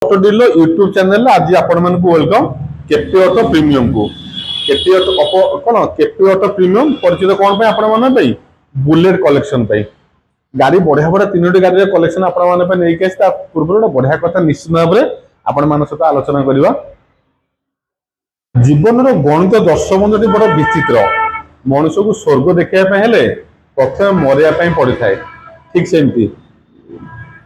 Auto dealer YouTube channel आज आपण मानकु welcome KP auto premium को केपी ऑटो कोन KP auto premium परिचित कोन पे आपण माने भाई बुलेट कलेक्शन पे गाड़ी बढ़िया बढ़िया तीनोटी गाड़ी कलेक्शन आपण माने पे नै केस ता पूर्व बढ़िया कथा निश्चित भाव में आपण मान सहित आलोचना करबा। जीवन रो गणित दर्शबंधटी बड़ विचित्र मनुष्य को स्वर्ग देखा हेले प्रथम मरिया पड़ी थाए ठीक सेमती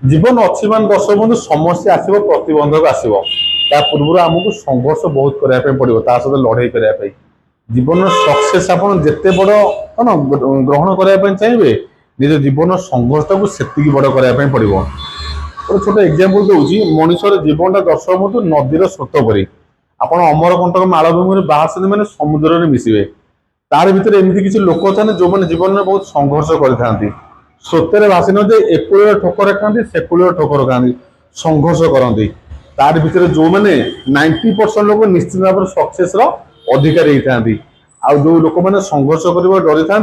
जीवन अच्छी मान दर्शक बंधु समस्या आसो प्रतिबंधक आसो ता पूर्व आमको संघर्ष बहुत करने पड़ो ता सहित लड़ाई करने जीवन सक्सेस आपन जिते बड़ कौन ग्रहण करने चाहिए निज जीवन संघर्ष को सेतिकी बड़ करने पड़ो। गोटे छोट एग्जांपल दूसरी मनुष्यर जीवन दर्शक बंधु नदीर स्रोत परी आप अमरकंटक मालभूमि बाहर मैंने समुद्र में मिसवे तार भीतर एमती किसी लोक अच्छा जो मैंने जीवन में बहुत संघर्ष करते स्रोतर भाषी न जे एकुल ठोकर खाती सेकुल ठोकर खाती संघर्ष करती तार भीतर जो मैंने 90% लोग निश्चित भाव में सक्सेस अधिकारी होती आउ जो लोक मैंने संघर्ष कर डरी था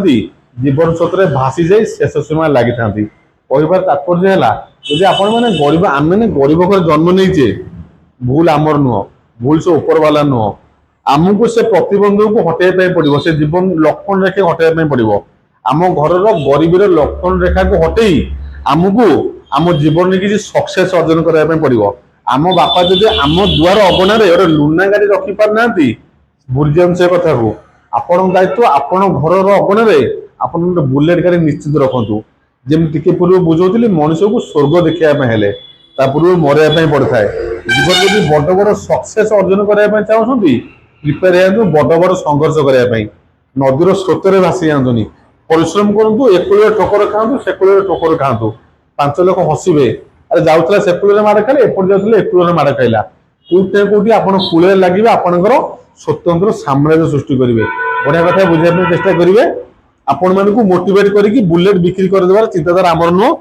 जीवन स्रोत भासी जाए शेष सीमा लगी था कहबार तात्पर्य है जदि आपण मैंने गरीब आम मैंने गरीब घर जन्म नहीं भूल आमर नुह भूल से ऊपर वाला नुह आमको से प्रतिबंधक को हटाई पड़ो से जीवन लक्षण रेखा हटाई पड़ो आम घर गरीबीर लक्षण रेखा को हटई आमको आम जीवन में किसी सक्सेस अर्जन करने पड़ो। आम बापा जब आम दुआर अगणार गोटे लुना गाड़ी रखी पार ना भूल जाऊँ से कथा को आपण दायित्व आपण घर अगणार आप बुलेट गाड़ी निश्चित रखु जमी पूर्व बुझाऊली मनुष्य को स्वर्ग देखा पूर्व मरिया पड़ता है जीवन जब बड़ बड़ सक्सेस अर्जन करने चाहते प्रिपेयर हो बड़ बड़ संघर्ष करने नदीर स्रोत भासी जातुनि परिश्रम करूँ एकुल ठोकर खातु सेकुल ठोकर खातु 5 लोक हसवे अरे जाऊला सेकुल माड़ खाले एपट जाऊे एकुल माड़ खाइला कौटे कौटी आप कूल लगे आपंकर स्वतंत्र साम्राज्य सृष्टि करेंगे बढ़िया कथा बुझाई चेष्टा करेंगे आपण मानू मोटिवेट करके बुलेट बिक्री करदेवार चिंताधारा आमर नुह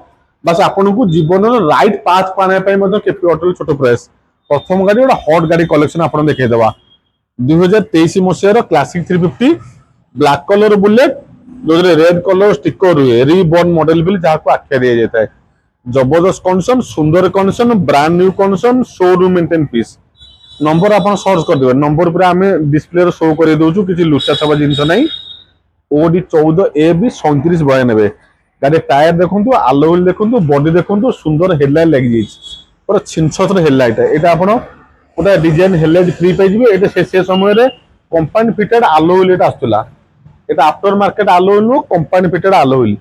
बस आपन को जीवन राइट पाथ पाने केपी ऑटो छोट प्रयास प्रथम गाड़ी गोटे हट गाड़ी कलेक्शन आप देखा 2023 मसीहार क्लासिक 350 ब्लैक कलर बुलेट जो रेड कलर स्टिकर हुए रिबॉर्न मॉडल भी जहाँ को आख्या दि जाता है जबरदस्त कंडीशन सुंदर condition brand new condition showroom maintain piece number आप सर्च करदे नंबर पर आम डिस्प्ले शो कर दौचु किसी लुचा छपा जिनस ना ओडी 14AB3792 गाड़ी टायर देखो आलो व्हील देखो बॉडी देखो सुंदर हेडलाइट लगी पूरा छिनछतर हेडलाइट यहाँ आप गोटे डिजाइन हेडलाइट फ्री पाइबे से समय कंपानी फिटेड आलो व्हील आसला এটা आफ्टर मार्केट आलो व्हील नुह कंपानी फिटेड आलो व्हील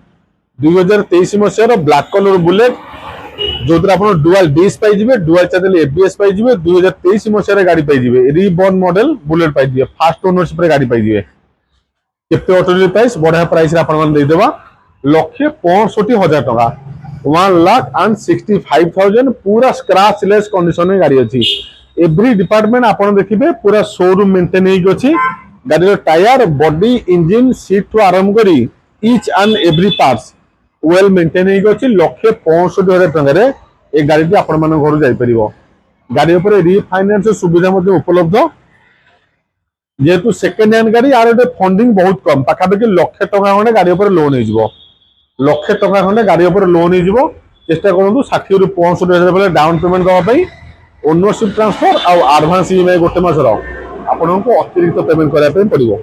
2023 मसीहार ब्लैक कलर बुलेट जो आप डुआल डिस पाइबे डुआल चैनल एबीएस पाइबे 2023 मसीहार गाड़ी पाइबे रिबॉर्न मॉडल बुलेट पाइबे फास्ट ओनरशिप गाड़ी पाइबे केपी ऑटो प्राइस बढ़िया प्राइस देदेवा 1,65,000 टका 1,65,000 पूरा स्क्रैच लेस कंडीशन गाड़ी अच्छी एवरी डिपार्टमेंट आप देखिए पूरा शोरूम मेंटेन होगी गाड़ी टायर बॉडी इंजिन सीट टू आरंभ करी each and every parts well maintain होगी 1,65,000 टकर ए गाड़ी आपण मान घर जापर गाड़ी रिफाइनान्स सुविधा उपलब्ध जेहेतु सेकेंड हैंड गाड़ी यार गोटे फंडिंग बहुत कम पाखापाखि 1,00,000 टका खंडे गाड़ी पर लोन हो 1,00,000 टका खंडे गाड़ी पर लोन हो चेष्टा करूँ 60 ରୁ 65,000 डाउन पेमेंट दवाई ओनरशिप ट्रांसफर आउ आडभांस ईएमआई गोटे मासर आपको अतिरिक्त पेमेंट करने पड़ो।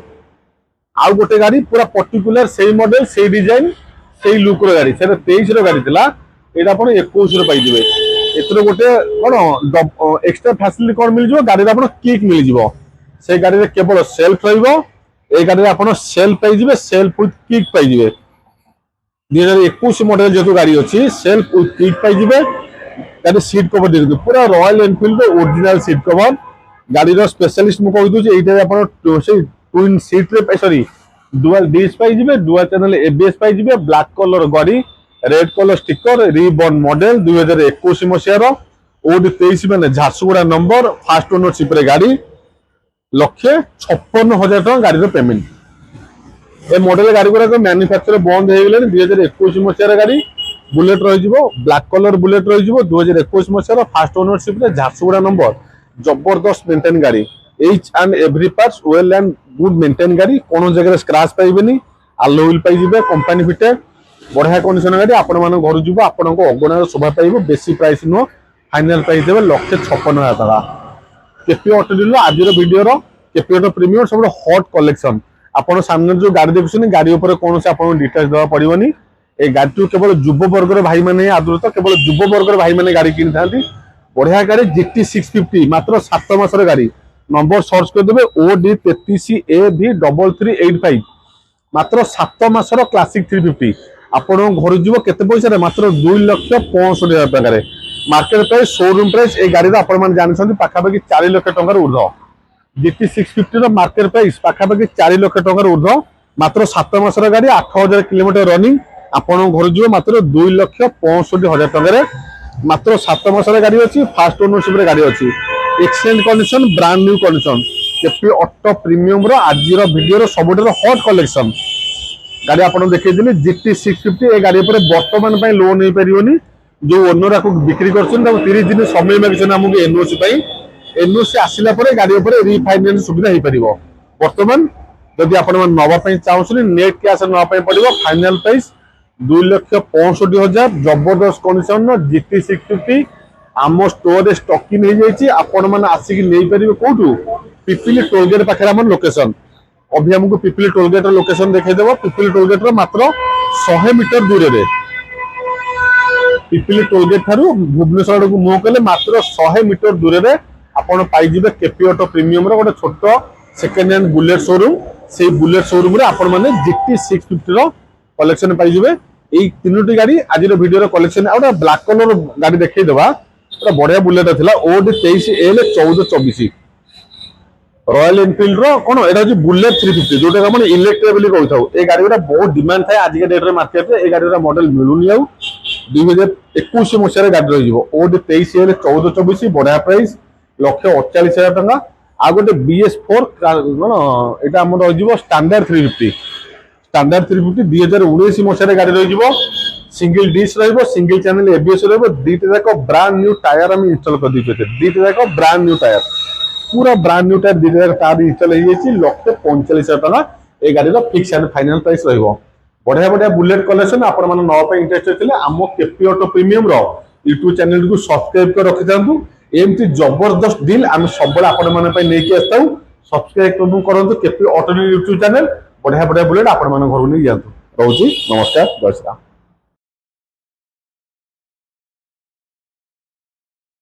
आउ गोटे गाड़ी पूरा पर्टिकुलर से मॉडल से डिजाइन से लुक गाड़ी से 23 गाड़ी थी यहाँ आप 21 पाइबे एथर गोटे कौन एक्सट्रा फैसिलिटी कौन मिल गाड़ी किक मिल से गाड़ी में केवल सेल्फ गाड़ी में आप सेल्फ पाइबे सेल्फ विथ किक पाइबे 2021 मॉडल जो गाड़ी अच्छी सेल्फ विथ किक पाइबे गाड़ी सीट कवर दे पूरा Royal Enfield original seat cover गाड़ी स्पेशलिस्ट मुझे कही दूसरी twin seat sorry dual disc पाइबे डुआल चैनल एबीएस पाइबे ब्लैक कलर गाड़ी red colour sticker reborn model 2021 मसीहार ओडी 23 मैंने झारसुगुड़ा नंबर फास्ट ओनरशिप गाड़ी 1,56,000 टका गाड़ी पेमेंट ए मॉडल गाड़ी गुड़ाक मैन्युफैक्चर बंद हो गले 2021 मसीहार गाड़ी बुलेट रही ब्लैक कलर बुलेट रही 2021 मसीहार फास्ट ओनरशिप झारसुगुड़ा नंबर जबरदस्त मेंटेन गाड़ी H and every parts well and good maintain गाड़ी कौन जगह स्क्रैच पाइबेनी आलो व्हील पाइबे कंपानी फिटेड बढ़िया कंडीशन गाड़ी आपण मान घर जीव आपण अगणार शोभा पाइब बेसी प्राइस नुह फाइनाल प्राइस देवे 1,56,000 टका केपी ऑटो डीलर आज वीडियो केपी ऑटो प्रीमियम सब हॉट कलेक्शन आपण सामने जो गाड़ी देखुछन गाड़ी ऊपर कौन से आपन डिटेल्स देवा पड़िबनी ए गाड़ी केवल युव वर्गर भाई माने आदृत केवल युव वर्गर भाई माने गाड़ी किन थांती बढ़िया गाड़ी GT 650 मात्र 7 मासर गाड़ी नंबर सर्च कर देबे OD 33AB3385 मात्र 7 मासर क्लासिक 350 आपण घर जीव केते पैसा रे मात्र 2,65,000 टका रे मार्केट प्राइस शोरूम प्राइस ए गाड़ी रा आपण मान जानछन पाखा पाखी 4 लाख टका रे उर्ध GT 650 रो मार्केट प्राइस पाखा पाखी 4 लाख टका रे उर्ध मात्र 7 मासर गाड़ी 8,000 किलोमीटर रनिंग आपण घर जीव मात्र 2,65,000 टका रे मात्र 7 मासर गाड़ी अछि फास्ट ओनरशिप रे गाड़ी अछि exchange condition brand new condition KP auto premium रो आज रो वीडियो रो सबुठो हॉट कलेक्शन गाड़ी आपण देखै दिले GT 650 ए गाड़ी पर वर्तमान पय लोन हे परियोनी जो ओनर आको बिक्री करछन त 30 दिन समय मागछन हमकु एनओसी आसिला परे गाड़ी ऊपर रिफाइनेंस सुविधा हे परिबो वर्तमान जदि आपण मन नवा पय चाहउछन नेट कैश नवा पय पड़िबो फाइनल प्राइस 2,65,000 जबरदस्त कंडीशन GT 650 आम स्टोर स्टॉकिंग हो जाइए आपण मैंने आसिक नहीं पारे कौटू पिपिली टोलगेट पाखे आम लोकेशन अभी हमको पिपिली टोलगेट लोकेशन देखदेव पिपिली टोलगेट मात्र 100 मीटर दूर रे पिपिली टोलगेट ठारू भुवनेश्वर को मुह कले मात्र 100 मीटर दूर रे आपण पाइबे केपी ऑटो प्रीमियम रो गोटे छोट सेकेंड हैंड बुलेट शोरूम से बुलेट शोरूम रे आपण मैंने GT 650 रो कलेक्शन पाइबे এই তিনটি গাড়ি আজির ভিডিওর কলেকশন আর ব্ল্যাক কলর গাড়ি দেখাই দেবা এটা বড়িয়া বুলেট ଥିଲା OD 23L 1424 রয়্যাল এনফিল্ড रो কোন এটা হচ্ছে বুলেট 350 जोटा আমরা ইলেক্ট্রিক বলি কইতাও এই গাড়িটা বহুত ডিমান্ড থাকে আজিকা ডেট রে মার্কেট রে এই গাড়ির মডেল মিলুনি আউ 2021 মସିହାରେ গাড়ি রইଯିବ OD 23L 1424 বড়িয়া প্রাইস 1,48,000 টাকা আর গোটে BS4 কোন এটা আমরা রইଯିବ স্ট্যান্ডার্ড 350 स्टैंडर्ड 350 2019 मसीह गाड़ी रही सिंगल डिश रही सिंगल चैनल एबीएस रही दीटा जाक ब्रांड न्यू टायर आम इंस्टॉल कर दीजिए दीटा जाक ब्रांड न्यू टायर पूरा ब्रांड न्यू टायर दीटा जाक टायर इंस्टॉल हो 1,45,000 टका ए गाड़ी फिक्स एंड फाइनल प्राइस रही बढ़िया बढ़िया बुलेट कलेक्शन आपण माने नवा इंटरेस्टेड थिले आम केपी ऑटो प्रीमियम रो यूट्यूब चैनल को सब्सक्राइब कर रखि थांतु एमती जबरदस्त डील आम सब आपण माने पय नेकी आस्ताउ सब्सक्राइब करंतु केपी ऑटो यूट्यूब चैनल बढ़िया बढ़िया बुलेट आपण मान घर को नहीं जातु रोची नमस्कार जय श्री राम।